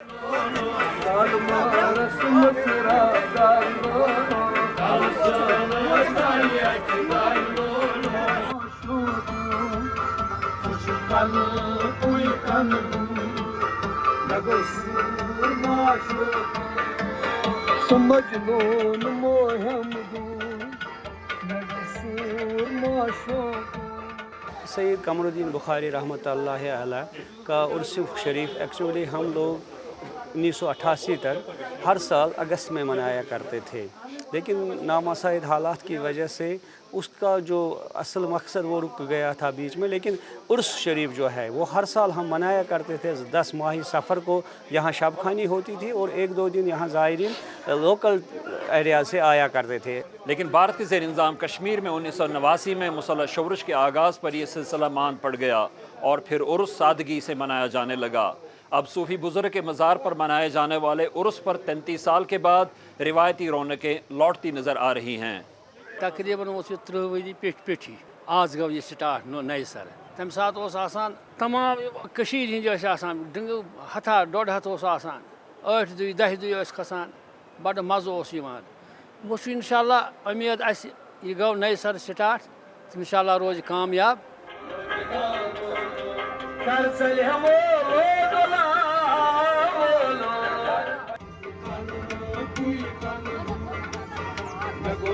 سید قمرالدین بخاری رحمۃ اللہ علیہ کا عرس شریف ایکچولی ہم لوگ 1988 تک ہر سال اگست میں منایا کرتے تھے، لیکن نامساعد حالات کی وجہ سے اس کا جو اصل مقصد وہ رک گیا تھا بیچ میں۔ لیکن عرس شریف جو ہے وہ ہر سال ہم منایا کرتے تھے 10 ماہ سفر کو، یہاں شب خوانی ہوتی تھی اور 1-2 دن یہاں زائرین لوکل ایریا سے آیا کرتے تھے۔ لیکن بھارت کے زیر انتظام کشمیر میں 1989 میں مسلح شورش کے آغاز پر یہ سلسلہ ماند پڑ گیا اور پھر عرس سادگی سے منایا جانے لگا۔ اب صوفی بزرگ کے مزار پر منائے جانے والے عرس پر 33 سال کے بعد روایتی رونقیں لوٹتی نظر آ رہی ہیں۔ تقریباً اوس یہ 30 ؤری پیٹھی آج گو یہ سٹارٹ نئے سر تمہ سات اوس آسان تمام کشیر ہند ٲسۍ آسان ڈنگو ہتھا ڈوڈ ہتھ اوس آسان 8 دُہۍ 10 دُہۍ ٲسۍ کھسان بڑٕ مزٕ اوس یِوان۔ وۄنۍ چھُ انشاءاللہ امید اسہِ یہ گو نئے سر سٹارٹ انشاءاللہ روزِ کامیاب۔ Go